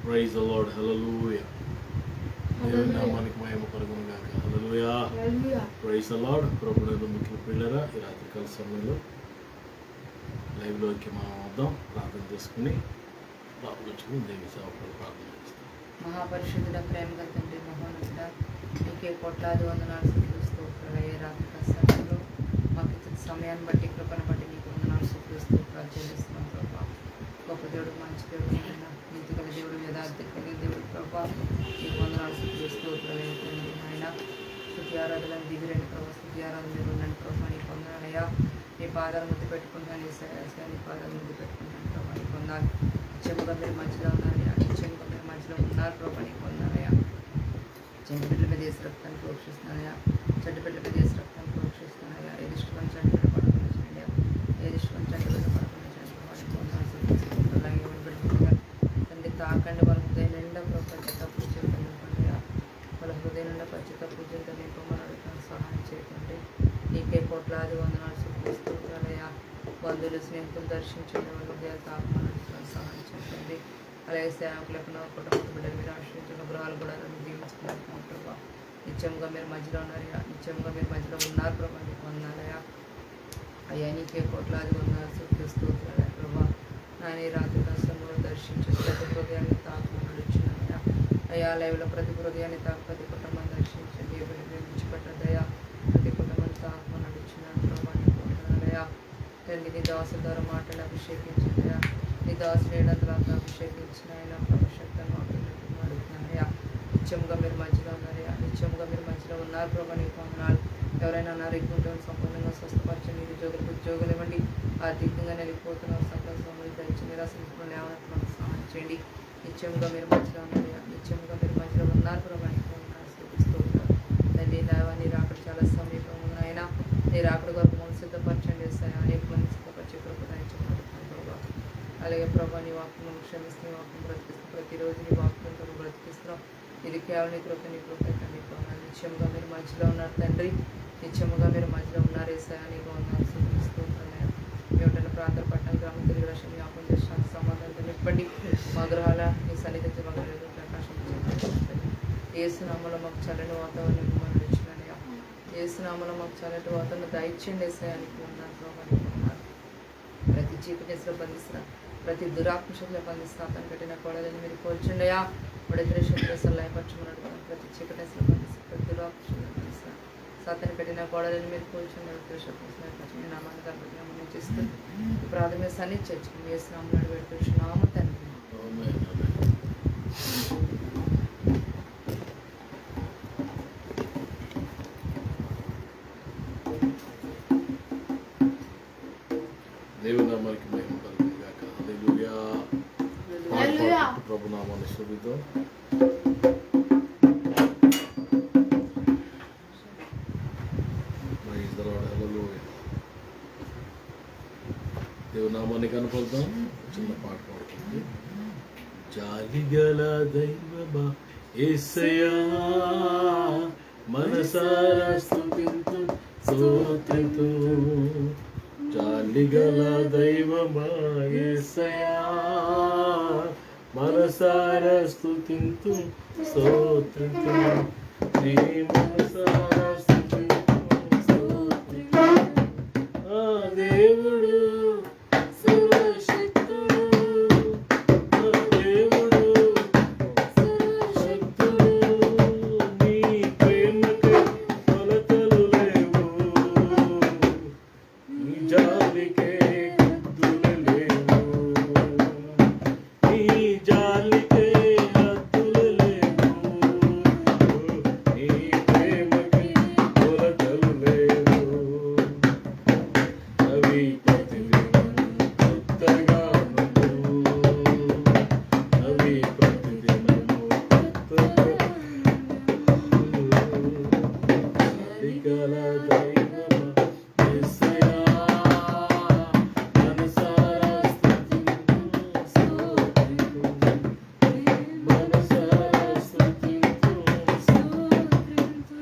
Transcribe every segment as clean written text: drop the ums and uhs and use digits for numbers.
Praise the Lord. Hallelujah. దేవుని నామానికి మహిమ కలుగును గాక. హల్లెలూయా. Praise the Lord. ప్రభువునందు మిక్కిలి ప్రియులారా, ఈ రాత్రికాల సమయంలో లైవ్లోకి మనం వద్దాం, ప్రార్థన చేసుకుని బాగుంచుకుని దేవి సేవకులు ప్రార్థన చేస్తాం. మహాపరిశుద్ధుడ, ప్రేమగల తండ్రి, మహోన్నతుడ, నీకే కోట్లాది వందనాలు స్తోత్రాలు. ఏ రాత్రికాల సమయంలో మాకు ఇచ్చిన సమయాన్ని బట్టి, కృపను బట్టి నీకు వందనాలు స్తోత్రాలు చెల్లిస్తున్నాం ప్రభా. గొప్ప దేవుడు, మంచి దేవుడు, నీతి గల దేవుడు, యథార్థ కలిగిన దేవుడు ప్రభా, నీకు వందనాలు స్తోత్రాలు ఏంటండి ఆయన. స్తుతి ఆరాధనలు దిగిరండి ప్రభా, స్తుతి ఆరాధన ఉండండి ప్రభా, నీకు వందనాలయ్యా. నీ పాదాలు ముద్దు పెట్టుకుంటాను, నీ పాదాలు ముద్దు పెట్టుకుంటాను ప్రభా, నీకు వందనాలు. నిత్యముగా మీరు మంచిగా ఉన్నారయ్యా, నిత్యముగా మీరు మంచిగా ఉన్నారు ప్రభా, నీకు వందనాలయ్యా. చెండు బిడ్డల మీద వేసి రక్తాన్ని ప్రోక్షిస్తున్నాయా, చెడ్డు బిడ్డల మీద వేసి రక్తాన్ని ప్రోక్షిస్తున్నాయా. ఏది ఇష్టం చెడ్డ బిడ్డ పడకుండా చేయండి, ఏది ఇష్టం చెడ్డ బిడ్డ పడకుండా చేయండి ప్రభా, నీకు వందనాలు. అలాగే ఎవరి బిడ్డ తండ్రి తాకండి, వాళ్ళ హృదయం నిండా పశ్చిత పూజలు నింపండి, వాళ్ళ హృదయం నిండా పశ్చిత పూజలతో నింపమని అడుగుతాను, సహాయం చేయకండి. నీకే కోట్లాది వందనాలు చూపిస్తున్నాయా. బంధువులు, స్నేహితులు దర్శించండి, వాళ్ళ హృదయాలు తాకమని అడుగుతాను, సహాయం చేయకండి. అలాగే సేవకులకు కుటుంబ బిడ్డలు మీరు ఆశ్రయించిన గృహాలు కూడా దీవించుకున్నాను ప్రభా. నిత్యంగా మీరు మధ్యలో ఉన్నారయ్యా, నిత్యంగా మీరు మధ్యలో ఉన్నారు ప్రభా, నీకు వందనాలయ్యా. అయ్యా నీకే కోట్లాది వందనాలు చూపిస్తున్నాయా ప్రభా. నాని రాత్రి కష్టంలో దర్శించు, ప్రతి హృదయాన్ని తాకమని అడుగుతున్నాయా. అయ్యా లైవ్లో ప్రతి హృదయాన్ని తాకు, ప్రతి కుటుంబం దర్శించండి, ఏ బిడ్డ విడిచిపెట్టదయా, ప్రతి కుటుంబాన్ని తాకమని అడుగుతున్నాను ప్రభా, నీకు వందనాలయ్యా. తండ్రి నీ దాసుల ద్వారా మాటలు అభిషేకించదయా, నీ దాసులు ఏడంతరాత్ర అభిషేకించిన ఆయన ప్రభశక్తాన్ని అడుగుతున్నానయ్యా. నిత్యంగా మీరు మంచిగా ఉన్నారయ్యా, నిత్యంగా మీరు మంచిగా ఉన్నారు ప్రభా, నీకు వందనాలు. ఎవరైనా అనారోగ్యంతో సంపూర్ణంగా స్వస్థపరచండి, నిరుద్యోగులకు ఉద్యోగులు ఇవ్వండి, ఆర్థికంగా నలిగిపోతున్న సంతోషములు ధరించి నిరాశించుకుని లేవనెత్తడానికి సహాయం చేయండి. నిత్యంగా మీరు మంచిగా ఉన్నారయ్యా, నిత్యంగా మీరు మంచిగా ఉన్నారు ప్రభా, నీకు వందనాలు చూపిస్తూ ఉంటారు. తండ్రి దేవా, నీ రాకడ చాలా సమీపం ఉన్నాయన, నీ రాకడ కొరకు మనం సిద్ధపరచండి వేస్తాయి, అనేక మంది సిద్ధపరిచే కృప దయచేయమంటున్నాను ప్రభా. అలాగే ప్రభా, నీ వాక్యం క్షమిస్తూ, నీ వాక్యం బ్రతికిస్తూ, ప్రతిరోజు నీ వాక్యంతో బ్రతికిస్తున్నాం. ఇది కేవలం నీ కృప, నీ కృప తండ్రి ప్రభా. నిత్యముగా మీరు మంచిగా ఉన్నారు తండ్రి, నిత్యముగా మీరు మంచిగా ఉన్నారు ఏసయ్యా, నీకు వందనాలు చూపిస్తూ ఉంటాను. ఏమిటంటే ప్రాంతాల పట్టణ గ్రామం తిరిగి రాష్ట్రం జ్ఞాపకం చేసిన సమాధానం నింపండి. మా గృహాల నీ సన్నిధి ప్రకాశం ఏసునామలో మాకు చల్లని వాతావరణం ఇవ్వమని ఇచ్చినయ్యా. ఏసునామలో మాకు చల్లటి వాతావరణం దయచేయండి ఏసయ్యా, నీకు వందనాలు ప్రభా, నీకు వందనాలు. ప్రతి చీకటిలో బంధిస్తున్న, ప్రతి దురాత్మశక్తిలో బంధిస్తున్న అతను పెట్టిన కోడలని మీరు కోల్చుండయా. ఉడెదిరే శత్రువులు లయపరచమని అడుగుతాను. ప్రతి చీకటిలో బంధిస్తున్న, ప్రతి దురాత్మశక్తిలో బంధిస్తున్న సాతాను పెట్టిన కోడలని మీరు కోల్చుండి ఉడెదిరే శత్రువులు లయపరచమని నామాన్ని కల్పించమని చేస్తూ ప్రాథమిక సన్ని చర్చకు వేసినామని పెడుతున్నాము తండ్రి. దేవుని నామానికి మహిమ కలుగును గాక. హల్లెలూయా. ప్రభు నామాన్ని స్తుతిద్దాం. Praise the Lord. హల్లెలూయా. దేవుని నామాన్ని కనపడదాం. చిన్న పాట పాడుతుంది. జాలిగల దైవమా యేసయ్యా, మనసారా స్తుతింతు స్తోత్రితు. జాలిగల దైవమా యేసయ్యా, మనసారా స్తుతింతు స్తోత్రితు. నీ మనసారా స్తుతింతు స్తోత్రితు. ఆ దేవుడు సర్వశక్తుడు, ఆ దేవుడు సర్వశక్తుడు. నీ ప్రేమకై కొలతలు లేవు, నీ జాలికే హద్దులు లేవు, నీ జాలికే హద్దులు లేవు, నీ ప్రేమకి కొలతలు లేవు. అవి ప్రతిదినం కొత్తగాను, అవి ప్రతిదినము కొత్తగా. జాలిగల దైవమా యేసయ్యా, మనసారా స్తుతింతు స్తోత్రితు. మనసారా స్తుతింతు స్తోత్రితు.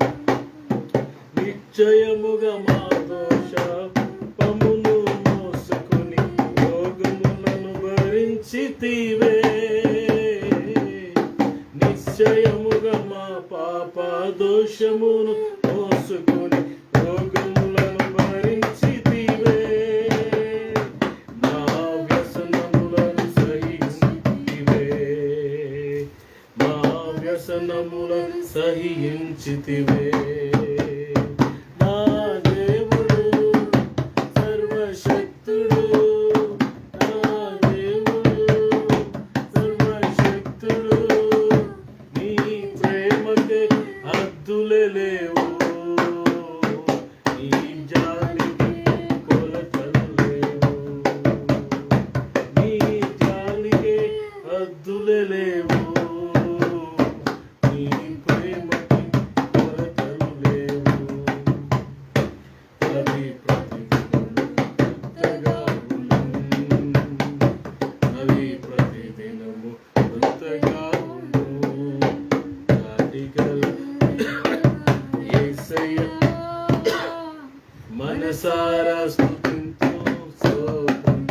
నిశ్చయముగా మా దోష పమును మోసుకొని రోగములను భరించితివే. దోషమును మోసుకొని రోగములను భరించితివే. నా వ్యసనములను సహించితివే. నా వ్యసనములను సహించితివే. నా దేవుడు సర్వశక్తుడు. నా దేవుడు సర్వశక్తుడు. నీ ప్రేమకే హద్దులే లేవు. నీ జాలికి కొలతలు లేవు. నీ జాలికి హద్దులే లేవు. నీ ప్రేమకి కొలతలు లేవు. ప్రతి కొత్తగా ఉండు. అది ప్రతిదినము కొత్తగా ఉండు. నాటికల యేసయ్య మనసారా స్తుతింతు స్తోత్రం.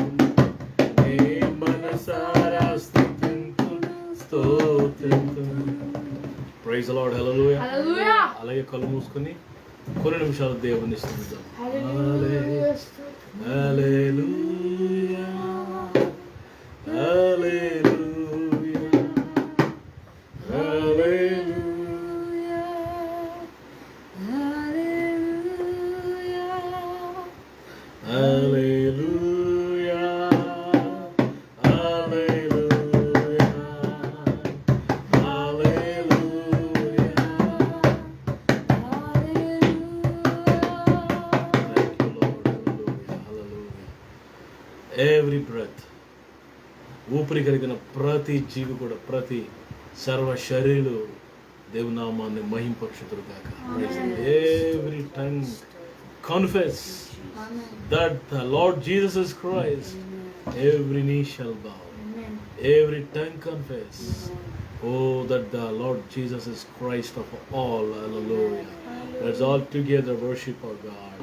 నే మనసారా స్తుతింతు స్తోత్రం. Praise the Lord. హల్లెలూయా. అలాగే కళ్ళు మూసుకొని కొన్ని నిమిషాలు దేవుని స్తుతిద్దాం. హల్లెలూయా. హల్లెలూయా. హల్లెలూయా. హల్లెలూయా. హల్లెలూయా. హల్లెలూయా. Thank you, Lord. Hallelujah. Hallelujah. Every breath, ఊపిరి కలిగిన ప్రతి జీవి కూడా, ప్రతి సర్వ శరీరులు దేవునామాన్ని మహింపక్షుతురు గాక. Every tongue confess that the Lord Jesus is Christ. Every knee shall bow. Every tongue confess. Oh, that the Lord Jesus is Christ of all. Hallelujah. Let's all together worship our God.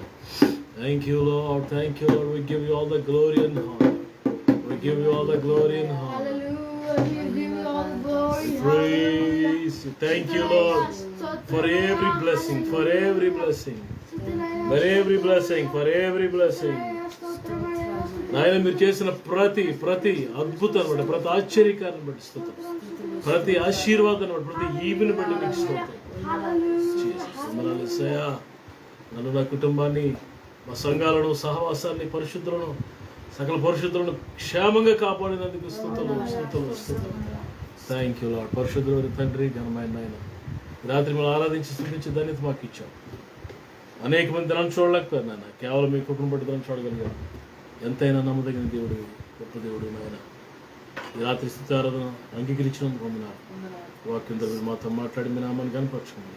Thank you, Lord. Thank you, Lord. We give you all the glory and honor. We give you all the glory and honor. Hallelujah. We give you all the glory. Praise you. Thank you, Lord, for every blessing, for every blessing, for every blessing, for every blessing. నాయన మీరు చేసిన ప్రతి అద్భుతాన్ని బట్టి, ప్రతి ఆశ్చర్యకాన్ని బట్టి స్తోత్రం. ప్రతి ఆశీర్వాదాన్ని బట్టి, ప్రతి ఈవిని బట్టి నీకు స్తోత్రం. వందనాలు యేసయ్యా. నన్ను, నా కుటుంబాన్ని, మా సంఘాలను, సహవాసాన్ని, పరిశుద్ధులను, సకల పరిశుద్ధులను క్షేమంగా కాపాడినందుకు స్తుతులు. Thank you lord. పరిశుద్ధుడు తండ్రి, ఘనమైన నాయన, రాత్రి మనం ఆరాధించి స్తుతించి ధన్యత మాకు ఇచ్చాం. అనేక మంది ధనం చూడలేకపోయారు నాయన, కేవలం మీ కుటుంబం బట్టి ధనం చూడగలిగారు. ఎంతైనా నమ్మదగిన దేవుడు, గొప్ప దేవుడు నాయన. ఈ రాత్రి స్తుతి ఆరాధన అంగీకరించినందుకు వందనాలు. వాక్యం ద్వారా మీరు మాతో మాట్లాడి మీ నామాన్ని కనపరచుకోండి.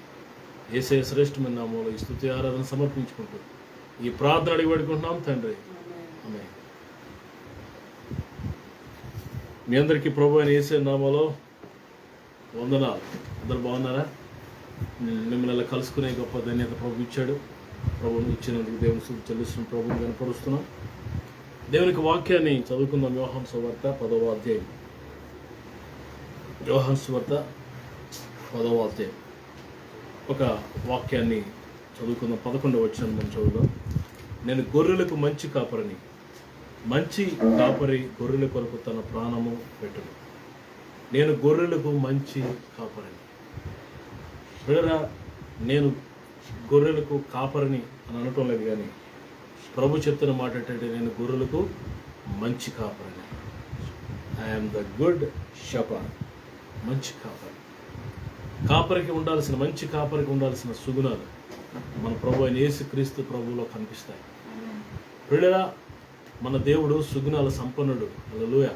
యేసయ్య శ్రేష్టమైన నామంలో ఈ స్తుతి ఆరాధన సమర్పించుకుంటూ ఈ ప్రార్థన అడిగి పెట్టుకుంటున్నాం తండ్రి. ఆమేన్. మీ అందరికీ ప్రభు అయిన యేసయ్య నామంలో వందనాలు. అందరు బాగున్నారా? మిమ్మల్ని ఇలా కలుసుకునే గొప్ప ధన్యత ప్రభు ఇచ్చాడు. ప్రభువుని ఇచ్చినందుకు దేవుని స్తుతి చెల్లిస్తున్న ప్రభువుని కనపరుస్తున్నాం. దేవునికి వాక్యాన్ని చదువుకుందాం. యోహాను సువార్త 10వ అధ్యాయం. యోహాను సువార్త 10వ అధ్యాయం ఒక వాక్యాన్ని చదువుకుందాం. 11వ వచనం మనం చదువుదాం. నేను గొర్రెలకు మంచి కాపరిని, మంచి కాపరి గొర్రెల కొరకు తన ప్రాణము పెట్టును. నేను గొర్రెలకు మంచి కాపరిని. పిల్లరా, నేను గొర్రెలకు కాపరిని అని అనటం లేదు, కానీ ప్రభు చెప్తున్న మాట ఏంటంటే నేను గొర్రెలకు మంచి కాపరిని. I'm the good shepherd. మంచి కాపరి. కాపరికి ఉండాల్సిన, మంచి కాపరికి ఉండాల్సిన సుగుణాలు మన ప్రభు అయిన యేసుక్రీస్తు ప్రభువులో కనిపిస్తాయి. పిల్లరా, మన దేవుడు సుగుణాల సంపన్నుడు. హల్లెలూయా.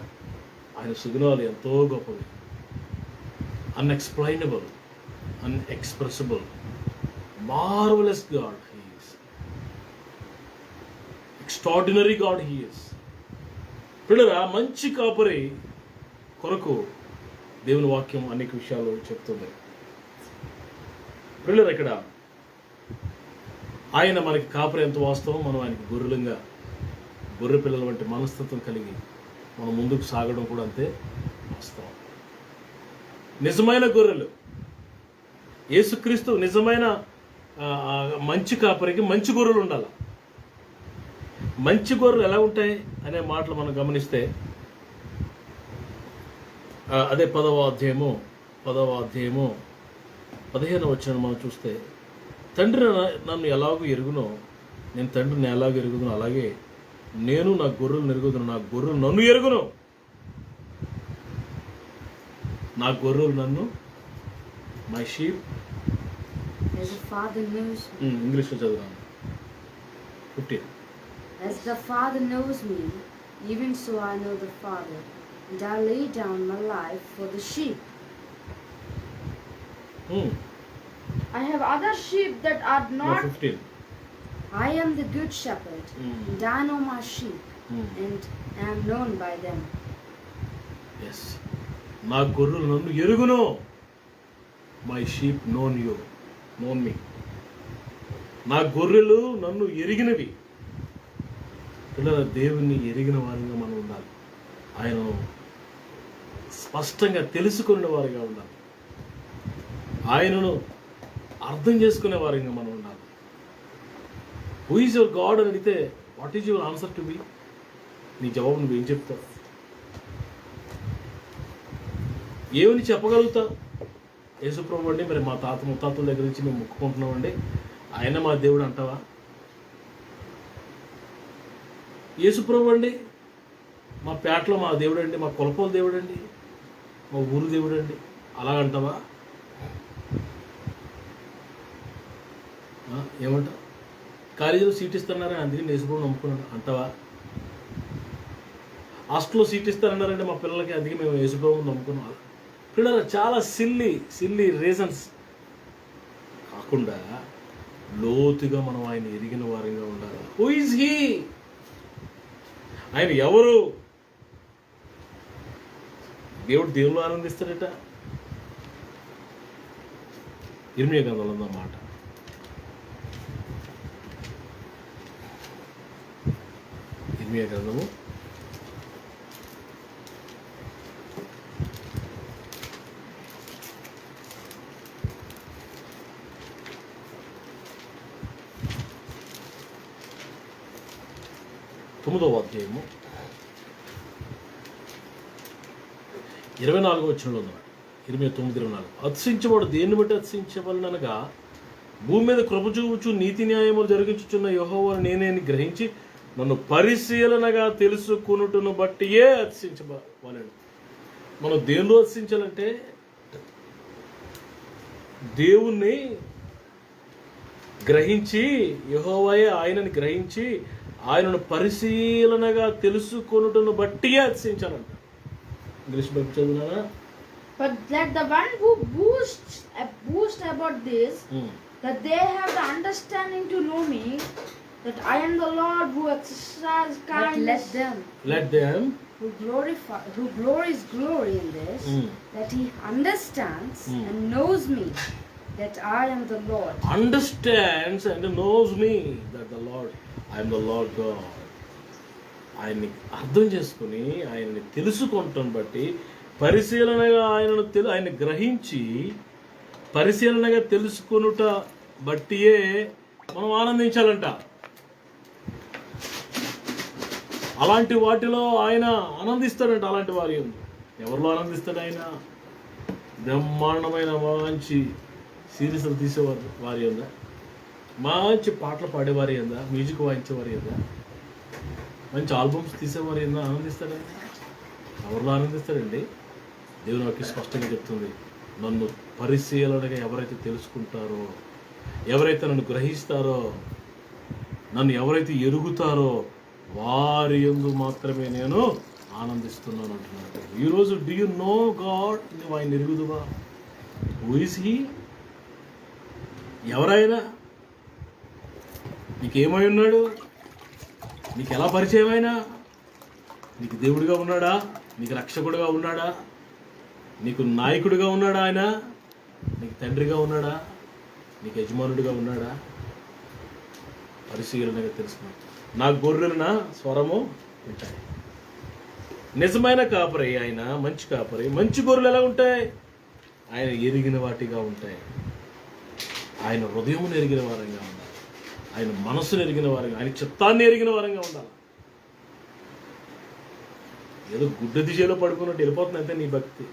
ఆయన సుగుణాలు ఎంతో గొప్పవి. Unexplainable, unexpressible, marvellous God he is. Extraordinary God he is. పిల్లరా, మంచి కాపరి కొరకు దేవుని వాక్యం అనేక విషయాలు చెప్తుంది. పిల్లలు, ఇక్కడ ఆయన మనకి కాపరి ఎంత వాస్తవం, మనం ఆయనకి గొర్రెలంగా, గొర్రె పిల్లల వంటి మనస్తత్వం కలిగి మనం ముందుకు సాగడం కూడా అంతే వాస్తవం. నిజమైన గొర్రెలు యేసుక్రీస్తు నిజమైన మంచి కాపరికి మంచి గొర్రెలు ఉండాలి. మంచి గొర్రెలు ఎలా ఉంటాయి అనే మాటలు మనం గమనిస్తే అదే 10వ అధ్యాయము 15వ వచనం మనం చూస్తే, తండ్రి నన్ను ఎలాగో ఎరుగునో నేను తండ్రిని ఎలాగో ఎరుగుదును, అలాగే నేను నా గొర్రెలు ఎరుగుదును, నా గొర్రెలు నన్ను ఎరుగును. నా గొర్రెలు నన్ను, మై షీప్, ఇంగ్లీష్లో చదువుతాను 15. As the Father knows me, even so I know the Father, and I lay down my life for the sheep. I have other sheep that are not. 15. I am the good shepherd, and I know my sheep, and am known by them. Yes. నా గొర్రెలు నన్ను ఎరుగును. My sheep known me. నా గొర్రెలు నన్ను ఎరిగినవి. పిల్లల, దేవుణ్ణి ఎరిగిన వారిగా మనం ఉండాలి. ఆయనను స్పష్టంగా తెలుసుకునే వారిగా ఉండాలి. ఆయనను అర్థం చేసుకునే వారిగా మనం ఉండాలి. హూ ఈజ్ యువర్ గాడ్ అని అడిగితే what is your answer to be? నీ జవాబు నువ్వేం చెప్తావు? ఏమని చెప్పగలుగుతావు? యేసుప్రభు అండి, మరి మా తాత ముత్తాతల దగ్గర నుంచి మేము మొక్కుకుంటున్నామండి, ఆయన మా దేవుడు అంటావా? యేసుప్రభు అండి, మా పేటలో మా దేవుడు అండి, మా కొలపోల దేవుడు అండి, మా ఊరు దేవుడు అండి, అలాగంటావా? ఏమంటావు? కాలేజీలో సీట్ ఇస్తున్నారని అందుకే నేను యేసుప్రభు నమ్ముకున్నాను అంటావా? హాస్టల్లో సీట్ ఇస్తారన్నారంటే మా పిల్లలకి అందుకే మేము యేసుప్రభు నమ్ముకున్నాం. పిల్లలు చాలా సిల్లీ రీజన్స్ కాకుండా లోతుగా మనం ఆయన ఎరిగిన వారిగా ఉండాలి. Who is he? ఆయన ఎవరు? దేవుడు దేవుళ్ళు ఆనందిస్తాడట. ఇర్మియా గ్రంథంలో ఉందన్నమాట. ఇర్మియా గ్రంథము 9వ అధ్యాయము 24వ వచనంలో ఉంది. 29:24. అతిశించవాడు దేన్ని బట్టి అతిశించవలనగా, భూమి మీద కృప చూపుచు నీతి న్యాయములు జరిగించుచున్న యెహోవాను నేనే గ్రహించి నన్ను పరిశీలనగా తెలుసుకొనుటను బట్టియే అతిశించవలెను. మనం దేనిలో అతిశించాలంటే దేవుణ్ణి గ్రహించి, యెహోవాయే ఆయనని గ్రహించి ఆయనను పరిశీలనగా తెలుసుకొనుటను బట్టియే అతిశించాలంట. ఇంగ్లీష్ బైబిల్ చదువునా? But let the one who boast about this, that they have the understanding to know me, that I am the Lord who exercises kindness. Let them who glories glory in this, that he understands and knows me, that I am the Lord. Understands and knows me, that the Lord, I am the Lord God. ఆయన్ని అర్థం చేసుకుని ఆయన్ని తెలుసుకుంటాం బట్టి పరిశీలనగా ఆయన్ని గ్రహించి పరిశీలనగా తెలుసుకొనుట బట్టియే మనం ఆనందించాలంట. అలాంటి వాటిలో ఆయన ఆనందిస్తాడంట. అలాంటి వారి ఎవరిలో ఆనందిస్తాడు ఆయన? బ్రహ్మాండమైన మంచి సీరియస్లు తీసేవారు వారి ఉందా, మంచి పాటలు పాడేవారి ఉందా, మ్యూజిక్ వాయించేవారి ఉందా, మంచి ఆల్బమ్స్ తీసేవారు ఏందా ఆనందిస్తాడండి? ఎవరిలో ఆనందిస్తాడండి? దేవుని వాక్యం స్పష్టంగా చెప్తుంది, నన్ను పరిశీలనగా ఎవరైతే తెలుసుకుంటారో, ఎవరైతే నన్ను గ్రహిస్తారో, నన్ను ఎవరైతే ఎరుగుతారో వారి యందు మాత్రమే నేను ఆనందిస్తున్నాను అంటున్నాడు. ఈరోజు డూ యు నో గాడ్? నువ్వు ఆయన ఎరుగుదువా? Who is he? ఎవరైనా నీకేమై ఉన్నాడు? నీకు ఎలా పరిచయం అయినా? నీకు దేవుడిగా ఉన్నాడా? నీకు రక్షకుడిగా ఉన్నాడా? నీకు నాయకుడిగా ఉన్నాడా ఆయన? నీకు తండ్రిగా ఉన్నాడా? నీకు యజమానుడిగా ఉన్నాడా? పరిశీలనగా తెలుసుకున్నాడు. నా గొర్రెలు నా స్వరము ఉంటాయి. నిజమైన కాపరి ఆయన, మంచి కాపరి. మంచి గొర్రెలు ఎలా ఉంటాయి? ఆయన ఎరిగిన వాటిగా ఉంటాయి. ఆయన హృదయమును ఎరిగిన వారంగా ఉండాలి, ఆయన మనసును ఎరిగిన వారంగా, ఆయన చిత్తాన్ని ఎరిగిన వారంగా ఉండాలి. ఏదో గుడ్డ దిశలో పడుకున్నట్టు వెళ్ళిపోతుంది అంతే నీ భక్తి.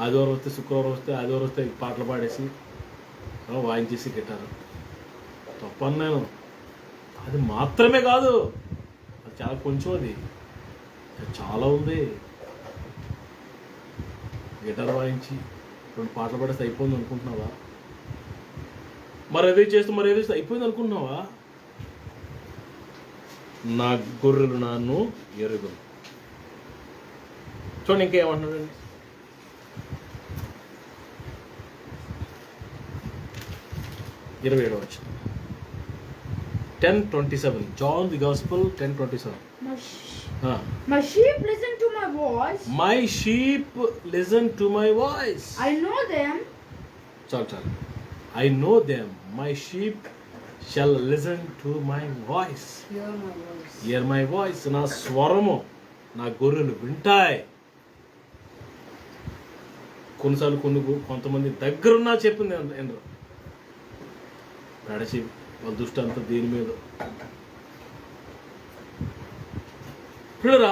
ఆదివారం వస్తే, శుక్రవారం వస్తే, ఆదివారం వస్తే పాటలు పాడేసి వాయించేసి గిటారు. తప్పన్నాను. అది మాత్రమే కాదు, అది చాలా కొంచెం, అది చాలా ఉంది. గిటార్ వాయించి 2 పాటలు పాడేస్తే అయిపోయింది అనుకుంటున్నావా? మరి ఏదో చేస్తే అయిపోయింది అనుకుంటున్నావా? నా గొర్రెలు నన్ను ఎరుగు. చూడండి ఇంకేమంటున్నాడండి. 27వ వచనం, 10:27. John the Gospel 10:27. My sheep listen to my voice. My sheep listen to my voice. I know them. చాలు. I know them. My sheep shall listen to my voice. Hear my voice. నా స్వరము నా గొర్రెలు వింటాయి. కొన్నిసార్లు కొంతమంది దగ్గరున్నా చెప్పింది ఎండరు గడిచి వాళ్ళ దృష్టి అంతా దీని మీద. పిల్లరా,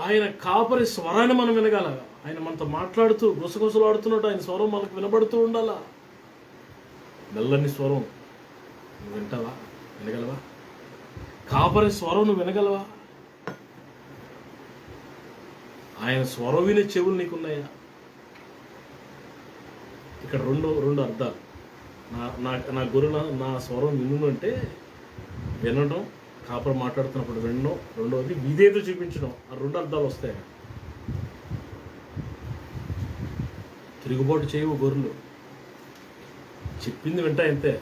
ఆయన కాపరి స్వరాన్ని మనం వినగల. ఆయన మనతో మాట్లాడుతూ గుసగుసలాడుతున్నట్టు ఆయన స్వరం మనకు వినబడుతూ ఉండాలా. మెల్లని స్వరం నువ్వు వింటావా? వినగలవా? కాపరి స్వరం నువ్వు వినగలవా? ఆయన స్వరం వినే చెవులు నీకున్నాయా? ఇక్కడ రెండు అర్థాలు. నా గొర్రెల నా స్వరం విను అంటే వినడం, కాపరి మాట్లాడుతున్నప్పుడు వినడం. రెండవది విధేయత చూపించడం. ఆ 2 అర్థాలు వస్తాయి. తిరుగుబాటు చేయవు గొర్రెలు, చెప్పింది వింటాయి అంతే.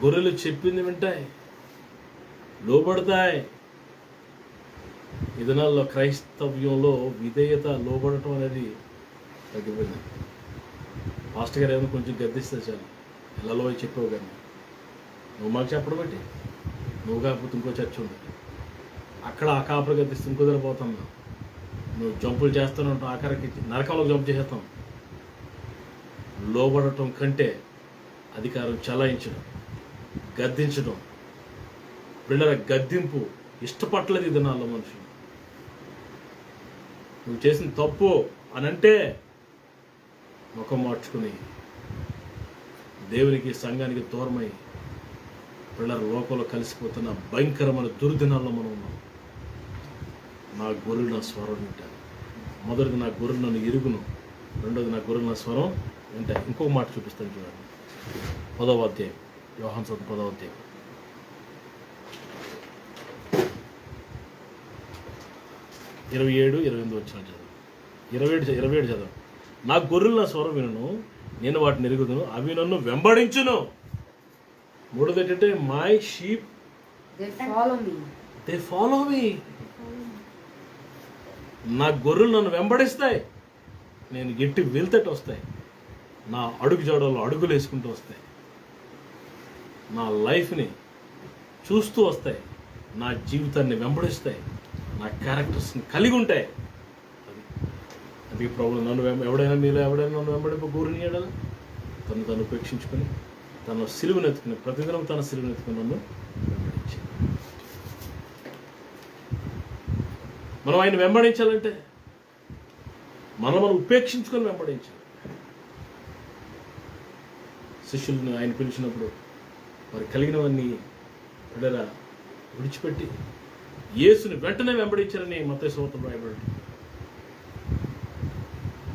గొర్రెలు చెప్పింది వింటాయి, లోబడతాయి. ఈ దినాల్లో క్రైస్తవ్యంలో విధేయత, లోబడటం అనేది తగ్గిపోయింది. పాస్టర్ గారు ఏమైనా కొంచెం గద్దిస్తే చాలు, ఇళ్ళలో చెప్పావు కానీ నువ్వు మాకు చెప్పడం బట్టి, నువ్వు కాకపోతే ఇంకో చర్చ ఉంది, అక్కడ ఆ కాపరి గద్దిస్తే ఇంకో దగ్గర పోతాను, నువ్వు జంపులు చేస్తూనే ఉంటావు, ఆఖరికి నరకంలో జంప్ చేసేస్తాం. లోబడటం కంటే అధికారం చలాయించడం, గద్దించడం, పిల్లల గద్దింపు ఇష్టపడలేదు ఈ దినాల్లో మనుషులు. నువ్వు చేసిన తప్పు అని అంటే ముఖం మార్చుకుని దేవునికి, సంఘానికి దూరమై పిల్లల లోకంలో కలిసిపోతున్న భయంకరమైన దుర్దినాల్లో మనం ఉన్నాం. నా గొర్రెలు నా స్వరం వింటాను. మొదటిది నా గొర్రెలు నన్ను ఎరుగును, రెండోది నా గొర్రెలు నా స్వరం వింటాను. ఇంకొక మాట చూపిస్తాను చూడండి. 10వ అధ్యాయం, యోహాను సువార్త 10వ అధ్యాయం, 27-28 వచ్చిన చదువు. 27 చదువు. నా గొర్రెలు నా స్వరం వినును, నేను వాటిని ఎరుగుదును, అవి నన్ను వెంబడించును. మూడోది ఏంటంటే my sheep they follow me. నా గొర్రెలు నన్ను వెంబడిస్తాయి, నేను ఎట్టి వెళ్తేట వస్తాయి, నా అడుగు జాడల్లో అడుగులు వేసుకుంటూ వస్తాయి, నా లైఫ్ని చూస్తూ వస్తాయి, నా జీవితాన్ని వెంబడిస్తాయి, నా క్యారెక్టర్స్ని కలిగి ఉంటాయి. అది ప్రాబ్లం. మీలో ఎవడైనా నన్ను వెంబడింప గోరునియడాలి, తను ఉపేక్షించుకొని తన సిలువనెత్తుకుని, ప్రతిదినం తన సిలువనెత్తుకుని నన్ను వెంబడించి. మనం ఆయన వెంబడించాలంటే మనం ఉపేక్షించుకొని వెంబడించాలి. శిష్యులను ఆయన పిలిచినప్పుడు వారు కలిగినవన్నీ పిల్లరా విడిచిపెట్టి యేసుని వెంటనే వెంబడించారని మత్తయి సువార్తలో రాయబడింది.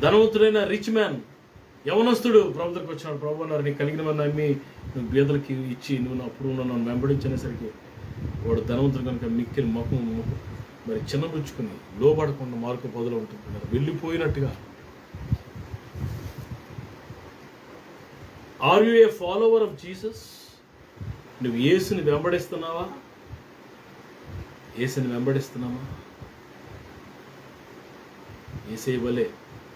ధనవంతుడైన రిచ్ మ్యాన్, యవనస్తుడు ప్రభు దగ్గరికి వచ్చినాడు. ప్రభు అన్నారు, నీకు కలిగినవన్నీ అమ్మి నువ్వు బీదలకి ఇచ్చి నువ్వు అప్పుడు నన్ను వెంబడించనేసరికి వాడు ధనవంతుడు కనుక మిక్కిని ముఖం మరి చిన్నపుచ్చుకుని లోబడకుండా మార్పు పొదలు ఉంటుంది, వెళ్ళిపోయినట్టుగా. Are you a follower of Jesus? నువ్వు యేసుని వెంబడిస్తున్నావా? యేసుని వెంబడిస్తున్నావా? యేసే వలే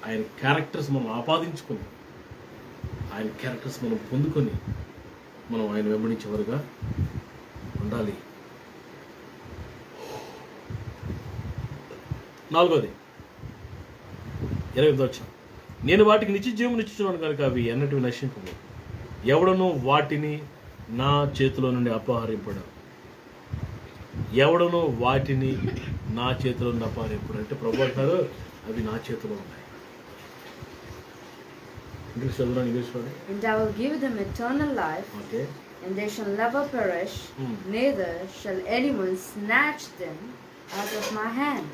ఆయన క్యారెక్టర్స్ మనం ఆపాదించుకొని, ఆయన క్యారెక్టర్స్ మనం పొందుకొని మనం ఆయన వెంబడించేవారుగా ఉండాలి. 4వ 28వ వచనం, నేను వాటికి నిత్య జీవం ఇచ్చుచున్నాను కనుక అవి ఎన్నటివి నశింపవు. ఎవడను వాటిని నా చేతిలో నుండి అపహరింపడు. ఎవడను వాటిని నా చేతిలో నుండి అపహరింపడు అంటే ప్రభు అంటారు అవి నా చేతిలో ఉన్నాయి. ఇంగ్లీష్ చదువురా, ఇంగ్లీష్ వాడు. And I will give them eternal life, okay. and they shall never perish, neither shall anyone snatch them out of my hand.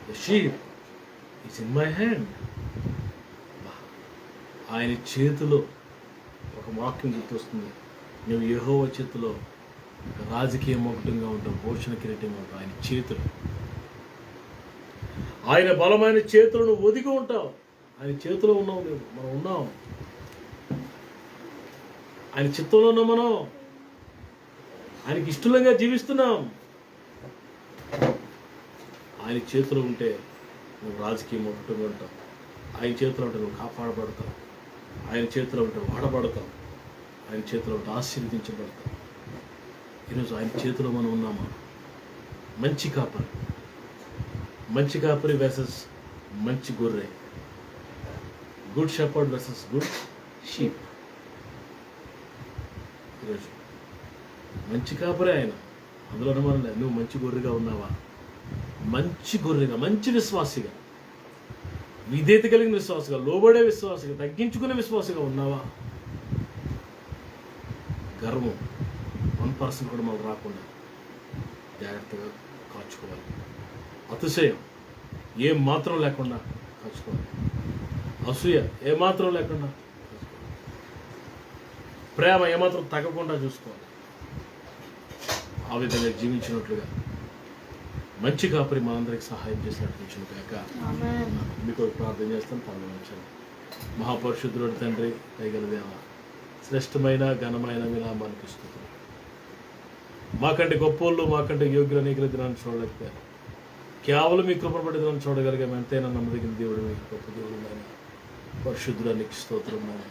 The sheep is in my hand. ఆయన చేతిలో ఒక వాక్యం గుర్తొస్తుంది. నువ్వు యెహోవా చేతిలో రాజకీయ మొకటంగా ఉంటావు, భూషణ కిరీటంగా ఉంటావు. ఆయన చేతులు, ఆయన బలమైన చేతులను ఒదిగి ఉంటావు. ఆయన చేతిలో ఉన్నావు నువ్వు, మనం ఉన్నాం. ఆయన చిత్తంలో ఉన్నాం మనం. ఆయనకి ఇష్టంగా జీవిస్తున్నాం. ఆయన చేతిలో ఉంటే నువ్వు రాజకీయ మొకటంగా ఉంటావు. ఆయన చేతిలో ఉంటే నువ్వు కాపాడబడతావు. ఆయన చేతిలో ఉంటే వాడబడతావు. ఆయన చేతిలో ఉంటే ఆశీర్వదించబడతావు. ఈరోజు ఆయన చేతిలో మనం ఉన్నామా? మంచి కాపరి, మంచి కాపరి వెసెస్ మంచి గొర్రె. Good shepherd వెసెస్ good sheep. ఈరోజు మంచి కాపరే ఆయన, అందులో మనం నువ్వు మంచి గొర్రెగా ఉన్నావా? మంచి గొర్రెగా, మంచి విశ్వాసిగా, విధేయత కలిగిన విశ్వాసగా, లోబడే విశ్వాసగా, తగ్గించుకునే విశ్వాసగా ఉన్నావా? గర్వం 1% కూడా మనకు రాకుండా జాగ్రత్తగా కాచుకోవాలి. అతిశయం ఏం మాత్రం లేకుండా కాచుకోవాలి. అసూయ ఏమాత్రం లేకుండా చూసుకోవాలి. ప్రేమ ఏమాత్రం తగ్గకుండా చూసుకోవాలి. ఆ విధంగా జీవించినట్లుగా మంచి కాపరి మనందరికి సహాయం చేసినట్టు కాక మీకు ప్రార్థన చేస్తాను. ప్రార్థించండి. మహాపరిశుద్ధుడు తండ్రి, దయగల దేవ, శ్రేష్టమైన ఘనమైన మీ నామానికి స్తుతులు. మాకంటే గొప్పోళ్ళు, మాకంటే యోగ్యులు అనేక దినాన్ని చూడలేకపోయారు. కేవలం మీ కృపబడి దినాన్ని చూడగలిగాం. ఎంతైనా నమ్మదగిన దేవుడు, మీకు గొప్ప దేవుడు నాయన. పరిశుద్ధుడానికి స్తోత్రం నాయన.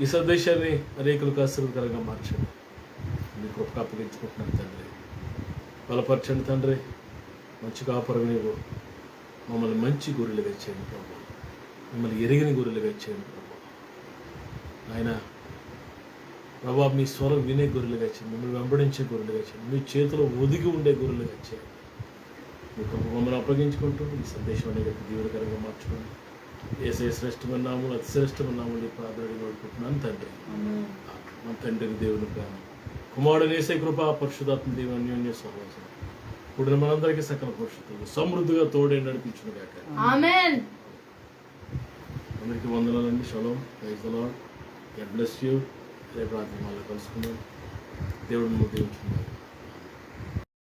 ఈ సందేశాన్ని అనేకులకు ఆశీర్వాదకరంగా మార్చండి. మీ కృపకు అప్పగించుకుంటున్నాను తండ్రి. బలపరచండి తండ్రి. మంచి కాపురం నీవు. మమ్మల్ని మంచి గొర్రెలుగా చేయండి ప్రభు. మిమ్మల్ని ఎరిగిన గొర్రెలుగా చేయండి ప్రభు. ఆయన ప్రభా మీ స్వరం వినే గొర్రెలుగా చేయండి. మిమ్మల్ని వెంబడించే గొర్రెలుగా చేయండి. మీ చేతిలో ఒదిగి ఉండే గొర్రెలుగా చేయండి. మీ కృప మమ్మల్ని అప్పగించుకుంటూ ఈ సందేశం అనేది దీవెనకరంగా మార్చుకోండి. యేసయ్య శ్రేష్టమైన నామములు, అతి శ్రేష్టమైన నామములు ప్రార్థన వేడుకుంటున్నాను తండ్రి. మన తండ్రి దేవుని ప్రేమ, కుమారుడు యేసయ్య కృప, పరిశుద్ధాత్మ దేవుని అన్యోన్య సహవాసం ఇప్పుడు మనందరికీ సకల పరిశుద్ధులు సమృద్ధిగా తోడే నడిపించును గాక. ఆమేన్. అందరికీ వందనాలండి. షలోం. Praise the lord. God bless you. రేపు రాత్రి మళ్ళీ కలుసుకుందాం. దేవుడిని దీవించుకుందాం.